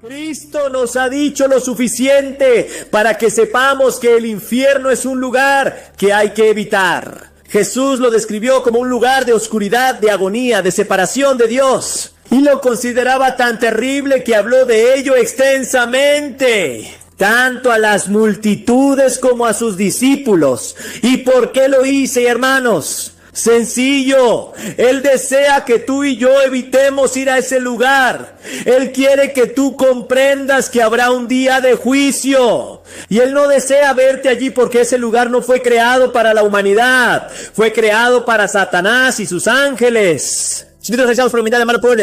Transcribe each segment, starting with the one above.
Cristo nos ha dicho lo suficiente para que sepamos que el infierno es un lugar que hay que evitar. Jesús lo describió como un lugar de oscuridad, de agonía, de separación de Dios. Y lo consideraba tan terrible que habló de ello extensamente, tanto a las multitudes como a sus discípulos. ¿Y por qué lo hice, hermanos? Sencillo, Él desea que tú y yo evitemos ir a ese lugar. Él quiere que tú comprendas que habrá un día de juicio. Y Él no desea verte allí porque ese lugar no fue creado para la humanidad. Fue creado para Satanás y sus ángeles.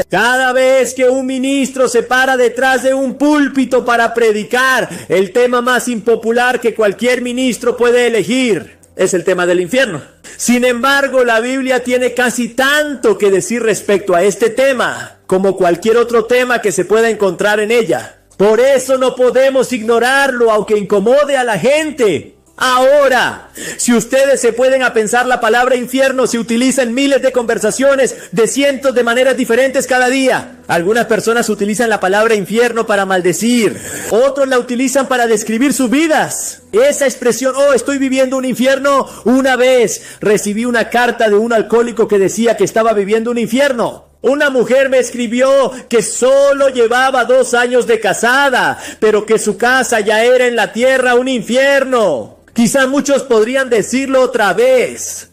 Cada vez que un ministro se para detrás de un púlpito para predicar, el tema más impopular que cualquier ministro puede elegir es el tema del infierno. Sin embargo, la Biblia tiene casi tanto que decir respecto a este tema como cualquier otro tema que se pueda encontrar en ella. Por eso no podemos ignorarlo, aunque incomode a la gente. Ahora, si ustedes se pueden a pensar, la palabra infierno se utiliza en miles de conversaciones de cientos de maneras diferentes cada día. Algunas personas utilizan la palabra infierno para maldecir, otros la utilizan para describir sus vidas. Esa expresión, estoy viviendo un infierno. Una vez recibí una carta de un alcohólico que decía que estaba viviendo un infierno. Una mujer me escribió que solo llevaba 2 años de casada, pero que su casa ya era en la tierra un infierno. Quizá muchos podrían decirlo otra vez.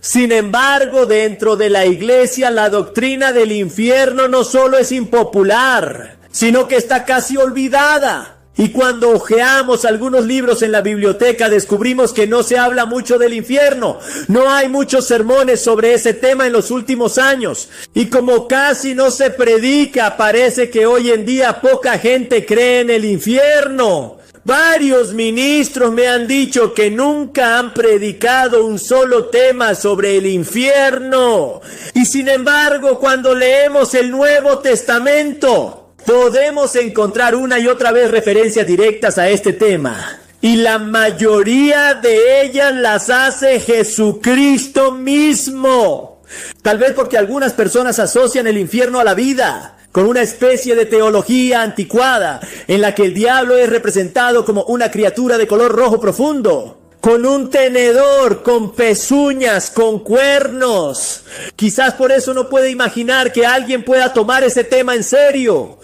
Sin embargo, dentro de la iglesia, la doctrina del infierno no solo es impopular, sino que está casi olvidada. Y cuando hojeamos algunos libros en la biblioteca, descubrimos que no se habla mucho del infierno. No hay muchos sermones sobre ese tema en los últimos años. Y como casi no se predica, parece que hoy en día poca gente cree en el infierno. Varios ministros me han dicho que nunca han predicado un solo tema sobre el infierno. Y sin embargo, cuando leemos el Nuevo Testamento, podemos encontrar una y otra vez referencias directas a este tema. Y la mayoría de ellas las hace Jesucristo mismo. Tal vez porque algunas personas asocian el infierno a la vida, con una especie de teología anticuada, en la que el diablo es representado como una criatura de color rojo profundo, con un tenedor, con pezuñas, con cuernos. Quizás por eso no puede imaginar que alguien pueda tomar ese tema en serio.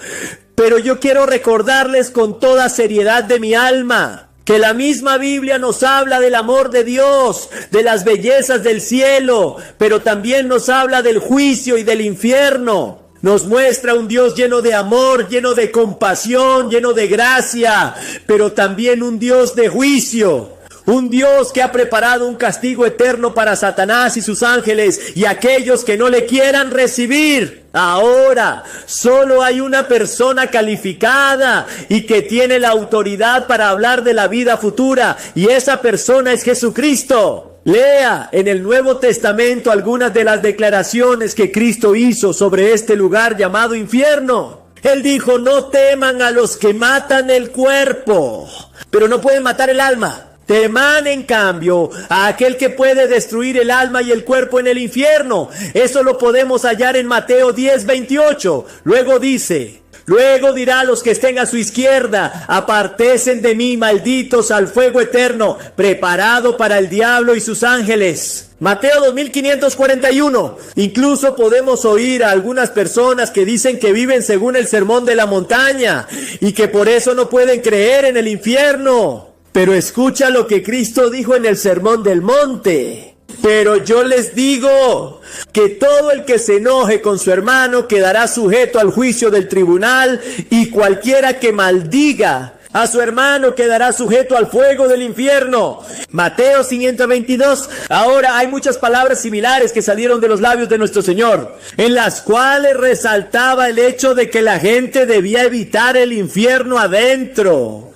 Pero yo quiero recordarles con toda seriedad de mi alma que la misma Biblia nos habla del amor de Dios, de las bellezas del cielo, pero también nos habla del juicio y del infierno. Nos muestra un Dios lleno de amor, lleno de compasión, lleno de gracia, pero también un Dios de juicio. Un Dios que ha preparado un castigo eterno para Satanás y sus ángeles y aquellos que no le quieran recibir. Ahora, solo hay una persona calificada y que tiene la autoridad para hablar de la vida futura, y esa persona es Jesucristo. Lea en el Nuevo Testamento algunas de las declaraciones que Cristo hizo sobre este lugar llamado infierno. Él dijo: no teman a los que matan el cuerpo, pero no pueden matar el alma. Teman en cambio a aquel que puede destruir el alma y el cuerpo en el infierno. Eso lo podemos hallar en Mateo 10:28. Luego dice: luego dirá a los que estén a su izquierda: apartésen de mí, malditos, al fuego eterno, preparado para el diablo y sus ángeles. Mateo 2541. Incluso podemos oír a algunas personas que dicen que viven según el sermón de la montaña y que por eso no pueden creer en el infierno. Pero escucha lo que Cristo dijo en el sermón del monte: pero yo les digo que todo el que se enoje con su hermano quedará sujeto al juicio del tribunal, y cualquiera que maldiga a su hermano quedará sujeto al fuego del infierno. Mateo 5:22. Ahora hay muchas palabras similares que salieron de los labios de nuestro Señor, en las cuales resaltaba el hecho de que la gente debía evitar el infierno adentro.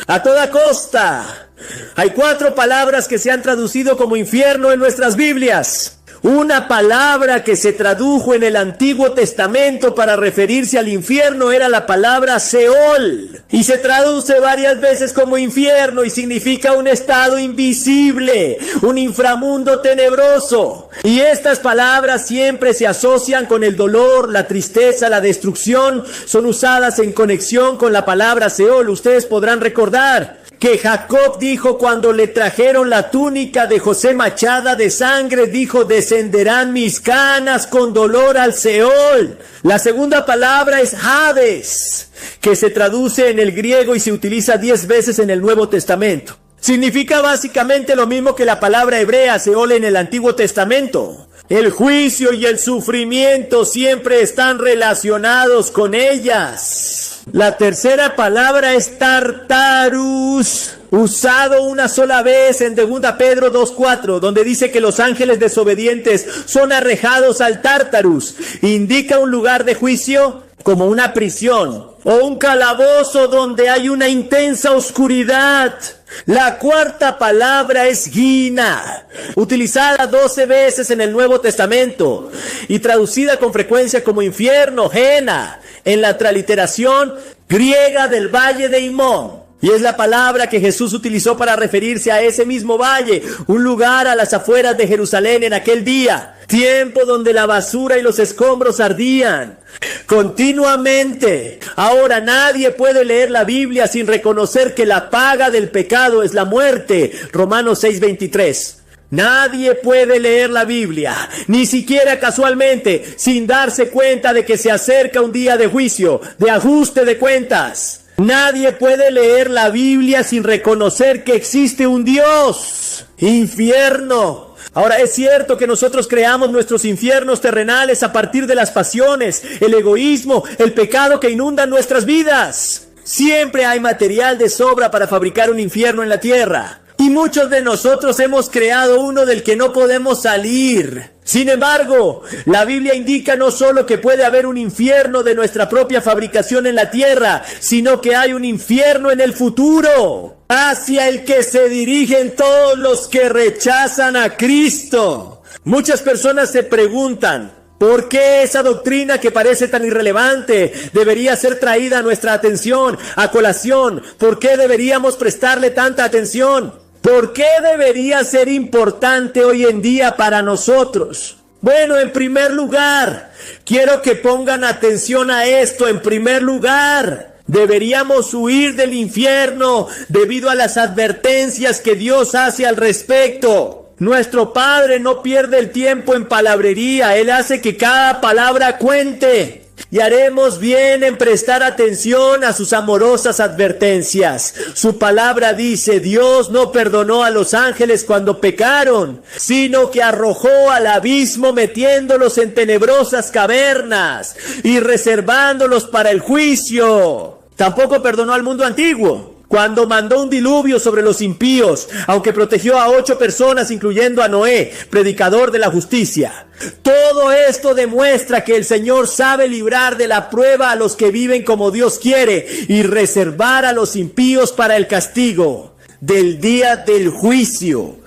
A toda costa. Hay 4 palabras que se han traducido como infierno en nuestras Biblias. Una palabra que se tradujo en el Antiguo Testamento para referirse al infierno era la palabra Seol. Y se traduce varias veces como infierno y significa un estado invisible, un inframundo tenebroso. Y estas palabras siempre se asocian con el dolor, la tristeza, la destrucción. Son usadas en conexión con la palabra Seol. Ustedes podrán recordar que Jacob dijo cuando le trajeron la túnica de José manchada de sangre, dijo: descenderán mis canas con dolor al Seol. La segunda palabra es Hades, que se traduce en el griego y se utiliza 10 veces en el Nuevo Testamento. Significa básicamente lo mismo que la palabra hebrea Seol en el Antiguo Testamento. El juicio y el sufrimiento siempre están relacionados con ellas. La tercera palabra es Tartarus, usado una sola vez en 2 Pedro 2:4, donde dice que los ángeles desobedientes son arrojados al Tartarus. Indica un lugar de juicio como una prisión o un calabozo donde hay una intensa oscuridad. La cuarta palabra es Gina, utilizada 12 veces en el Nuevo Testamento y traducida con frecuencia como infierno, Gena, en la transliteración griega del valle de Himón. Y es la palabra que Jesús utilizó para referirse a ese mismo valle, un lugar a las afueras de Jerusalén en aquel día, tiempo donde la basura y los escombros ardían continuamente. Ahora nadie puede leer la Biblia sin reconocer que la paga del pecado es la muerte. Romanos 6:23. Nadie puede leer la Biblia, ni siquiera casualmente, sin darse cuenta de que se acerca un día de juicio, de ajuste de cuentas. Nadie puede leer la Biblia sin reconocer que existe un Dios. Infierno. Ahora, es cierto que nosotros creamos nuestros infiernos terrenales a partir de las pasiones, el egoísmo, el pecado que inundan nuestras vidas. Siempre hay material de sobra para fabricar un infierno en la tierra. Y muchos de nosotros hemos creado uno del que no podemos salir. Sin embargo, la Biblia indica no solo que puede haber un infierno de nuestra propia fabricación en la tierra, sino que hay un infierno en el futuro, hacia el que se dirigen todos los que rechazan a Cristo. Muchas personas se preguntan: ¿por qué esa doctrina que parece tan irrelevante debería ser traída a nuestra atención, a colación? ¿Por qué deberíamos prestarle tanta atención? ¿Por qué debería ser importante hoy en día para nosotros? Bueno, en primer lugar, quiero que pongan atención a esto. En primer lugar, deberíamos huir del infierno debido a las advertencias que Dios hace al respecto. Nuestro Padre no pierde el tiempo en palabrería. Él hace que cada palabra cuente. Y haremos bien en prestar atención a sus amorosas advertencias. Su palabra dice: Dios no perdonó a los ángeles cuando pecaron, sino que arrojó al abismo metiéndolos en tenebrosas cavernas y reservándolos para el juicio. Tampoco perdonó al mundo antiguo cuando mandó un diluvio sobre los impíos, aunque protegió a 8 personas, incluyendo a Noé, predicador de la justicia. Todo esto demuestra que el Señor sabe librar de la prueba a los que viven como Dios quiere y reservar a los impíos para el castigo del día del juicio.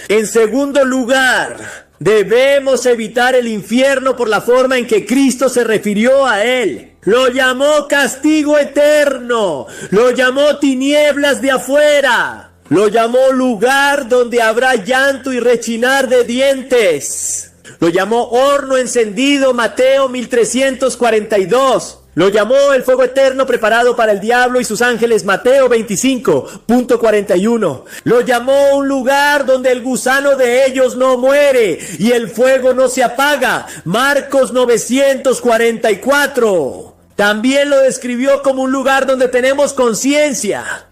En segundo lugar, debemos evitar el infierno por la forma en que Cristo se refirió a él. Lo llamó castigo eterno, lo llamó tinieblas de afuera, lo llamó lugar donde habrá llanto y rechinar de dientes, lo llamó horno encendido, Mateo 1342. Lo llamó el fuego eterno preparado para el diablo y sus ángeles, Mateo 25:41. Lo llamó un lugar donde el gusano de ellos no muere y el fuego no se apaga, Marcos 944. También lo describió como un lugar donde tenemos conciencia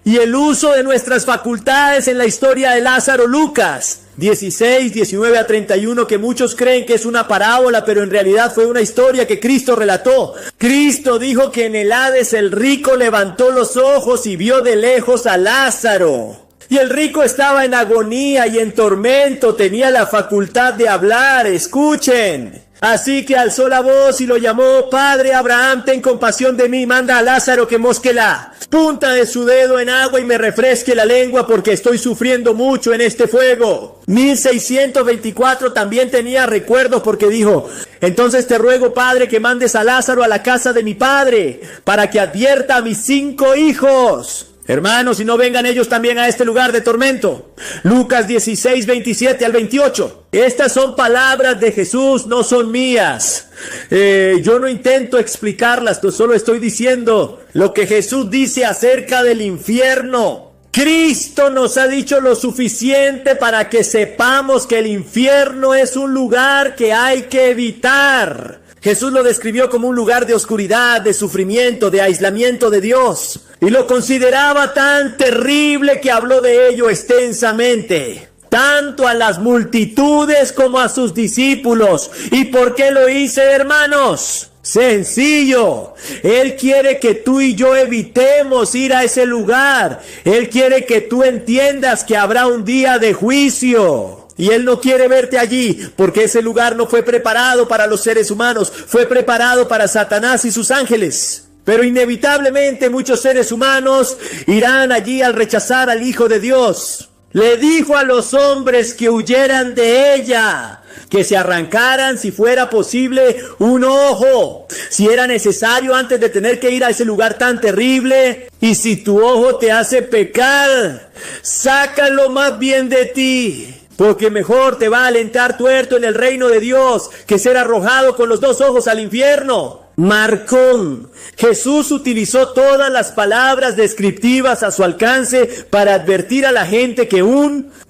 y el uso de nuestras facultades en la historia de Lázaro, Lucas 16:19-31, que muchos creen que es una parábola, pero en realidad fue una historia que Cristo relató. Cristo dijo que en el Hades el rico levantó los ojos y vio de lejos a Lázaro. Y el rico estaba en agonía y en tormento, tenía la facultad de hablar. Escuchen. Así que alzó la voz y lo llamó: Padre Abraham, ten compasión de mí, manda a Lázaro que mosquela. punta de su dedo en agua y me refresque la lengua porque estoy sufriendo mucho en este fuego. 1624 también tenía recuerdos porque dijo: entonces te ruego, Padre, que mandes a Lázaro a la casa de mi padre para que advierta a mis 5 hijos. Hermanos, y no vengan ellos también a este lugar de tormento. Lucas 16, 27 al 28. Estas son palabras de Jesús, no son mías. Yo no intento explicarlas, solo estoy diciendo lo que Jesús dice acerca del infierno. Cristo nos ha dicho lo suficiente para que sepamos que el infierno es un lugar que hay que evitar. Jesús lo describió como un lugar de oscuridad, de sufrimiento, de aislamiento de Dios. Y lo consideraba tan terrible que habló de ello extensamente, tanto a las multitudes como a sus discípulos. ¿Y por qué lo hice, hermanos? Sencillo. Él quiere que tú y yo evitemos ir a ese lugar. Él quiere que tú entiendas que habrá un día de juicio. Y Él no quiere verte allí, porque ese lugar no fue preparado para los seres humanos, fue preparado para Satanás y sus ángeles. Pero inevitablemente muchos seres humanos irán allí al rechazar al Hijo de Dios. Le dijo a los hombres que huyeran de ella, que se arrancaran si fuera posible un ojo, si era necesario antes de tener que ir a ese lugar tan terrible. Y si tu ojo te hace pecar, sácalo más bien de ti. Porque mejor te va a alentar tuerto en el reino de Dios que ser arrojado con los 2 ojos al infierno. Marcón. Jesús utilizó todas las palabras descriptivas a su alcance para advertir a la gente que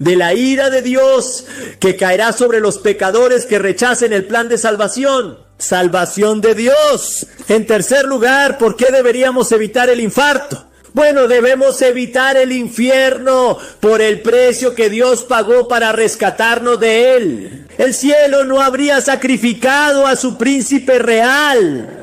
de la ira de Dios que caerá sobre los pecadores que rechacen el plan de salvación. Salvación de Dios. En tercer lugar, ¿por qué deberíamos evitar el infarto? Bueno, debemos evitar el infierno por el precio que Dios pagó para rescatarnos de él. El cielo no habría sacrificado a su príncipe real.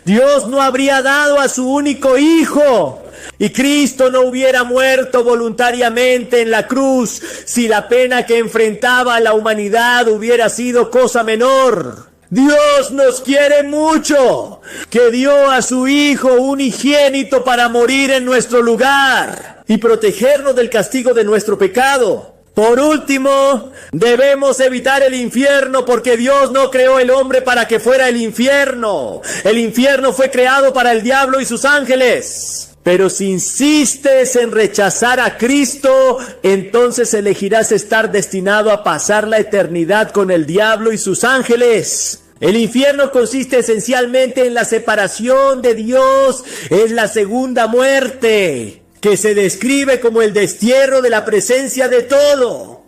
Dios no habría dado a su único hijo. Y Cristo no hubiera muerto voluntariamente en la cruz si la pena que enfrentaba a la humanidad hubiera sido cosa menor. Dios nos quiere mucho, que dio a su Hijo unigénito para morir en nuestro lugar y protegernos del castigo de nuestro pecado. Por último, debemos evitar el infierno porque Dios no creó el hombre para que fuera el infierno. El infierno fue creado para el diablo y sus ángeles. Pero si insistes en rechazar a Cristo, entonces elegirás estar destinado a pasar la eternidad con el diablo y sus ángeles. El infierno consiste esencialmente en la separación de Dios, es la segunda muerte, que se describe como el destierro de la presencia de todo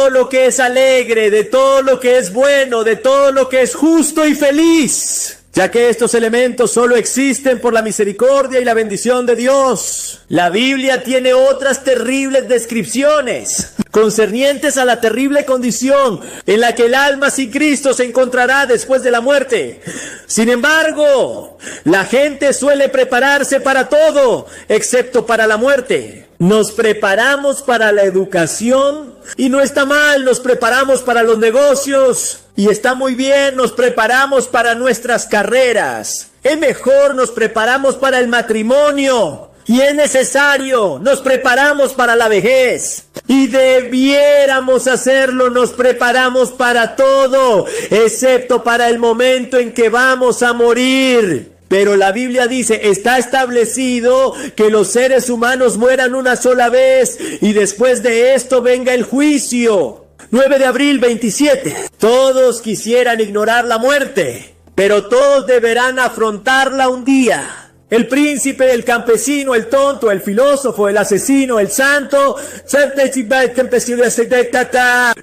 lo que es alegre, de todo lo que es bueno, de todo lo que es justo y feliz. Ya que estos elementos solo existen por la misericordia y la bendición de Dios. La Biblia tiene otras terribles descripciones concernientes a la terrible condición en la que el alma sin Cristo se encontrará después de la muerte. Sin embargo, la gente suele prepararse para todo, excepto para la muerte. Nos preparamos para la educación y no está mal, nos preparamos para los negocios y está muy bien, nos preparamos para nuestras carreras. Es mejor, nos preparamos para el matrimonio y es necesario, nos preparamos para la vejez. Y debiéramos hacerlo, nos preparamos para todo, excepto para el momento en que vamos a morir. Pero la Biblia dice, está establecido que los seres humanos mueran una sola vez y después de esto venga el juicio. 9 de abril 27. Todos quisieran ignorar la muerte, pero todos deberán afrontarla un día. El príncipe, el campesino, el tonto, el filósofo, el asesino, el santo.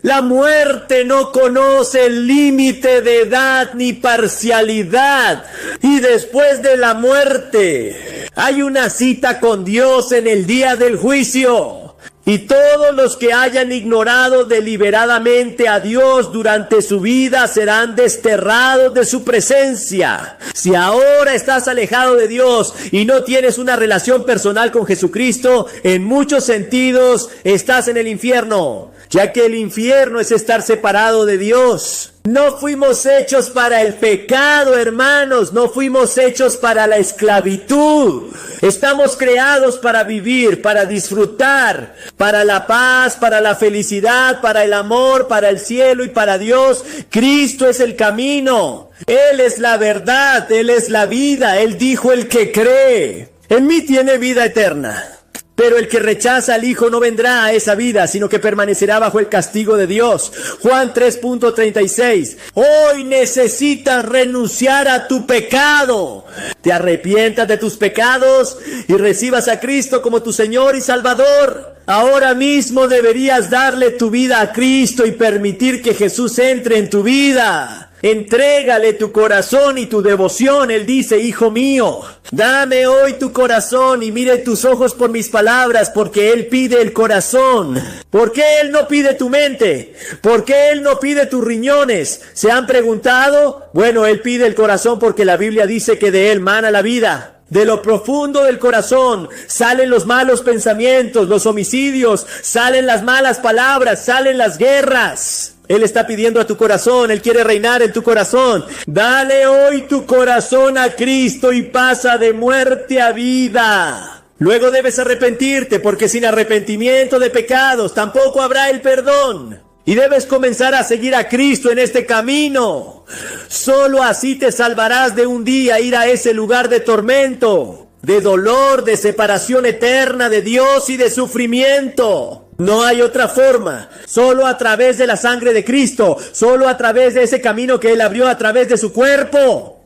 La muerte no conoce el límite de edad ni parcialidad. Y después de la muerte hay una cita con Dios en el día del juicio. Y todos los que hayan ignorado deliberadamente a Dios durante su vida serán desterrados de su presencia. Si ahora estás alejado de Dios y no tienes una relación personal con Jesucristo, en muchos sentidos estás en el infierno, ya que el infierno es estar separado de Dios. No fuimos hechos para el pecado, hermanos. No fuimos hechos para la esclavitud. Estamos creados para vivir, para disfrutar, para la paz, para la felicidad, para el amor, para el cielo y para Dios. Cristo es el camino. Él es la verdad. Él es la vida. Él dijo: el que cree en mí tiene vida eterna. Pero el que rechaza al Hijo no vendrá a esa vida, sino que permanecerá bajo el castigo de Dios. Juan 3:36. Hoy necesitas renunciar a tu pecado. Te arrepientas de tus pecados y recibas a Cristo como tu Señor y Salvador. Ahora mismo deberías darle tu vida a Cristo y permitir que Jesús entre en tu vida. Entrégale tu corazón y tu devoción. Él dice: hijo mío, dame hoy tu corazón y mire tus ojos por mis palabras, porque Él pide el corazón. ¿Por qué Él no pide tu mente? ¿Por qué Él no pide tus riñones? ¿Se han preguntado? Bueno, Él pide el corazón porque la Biblia dice que de Él mana la vida. De lo profundo del corazón salen los malos pensamientos, los homicidios, salen las malas palabras, salen las guerras. Él está pidiendo a tu corazón. Él quiere reinar en tu corazón. Dale hoy tu corazón a Cristo y pasa de muerte a vida. Luego debes arrepentirte, porque sin arrepentimiento de pecados tampoco habrá el perdón. Y debes comenzar a seguir a Cristo en este camino. Solo así te salvarás de un día ir a ese lugar de tormento, de dolor, de separación eterna de Dios y de sufrimiento. No hay otra forma, solo a través de la sangre de Cristo, solo a través de ese camino que Él abrió a través de su cuerpo,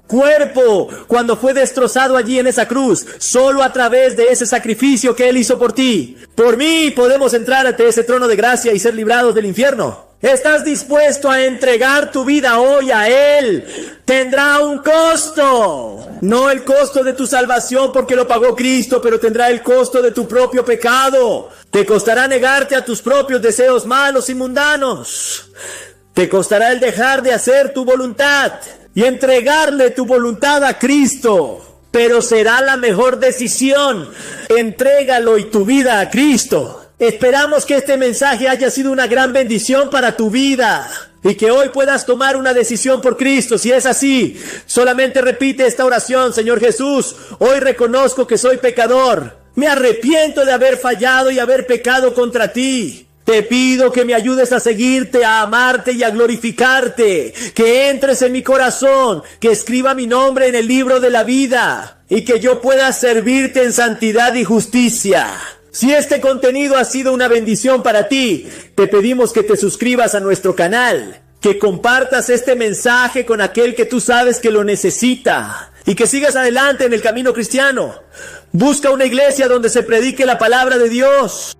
cuando fue destrozado allí en esa cruz, solo a través de ese sacrificio que Él hizo por ti. Por mí podemos entrar ante ese trono de gracia y ser librados del infierno. ¿Estás dispuesto a entregar tu vida hoy a Él? Tendrá un costo. No el costo de tu salvación porque lo pagó Cristo, pero tendrá el costo de tu propio pecado. Te costará negarte a tus propios deseos malos y mundanos. Te costará el dejar de hacer tu voluntad y entregarle tu voluntad a Cristo. Pero será la mejor decisión. Entrégalo y tu vida a Cristo. Esperamos que este mensaje haya sido una gran bendición para tu vida y que hoy puedas tomar una decisión por Cristo. Si es así, solamente repite esta oración: Señor Jesús, hoy reconozco que soy pecador. Me arrepiento de haber fallado y haber pecado contra ti. Te pido que me ayudes a seguirte, a amarte y a glorificarte, que entres en mi corazón, que escriba mi nombre en el libro de la vida y que yo pueda servirte en santidad y justicia. Si este contenido ha sido una bendición para ti, te pedimos que te suscribas a nuestro canal, que compartas este mensaje con aquel que tú sabes que lo necesita y que sigas adelante en el camino cristiano. Busca una iglesia donde se predique la palabra de Dios.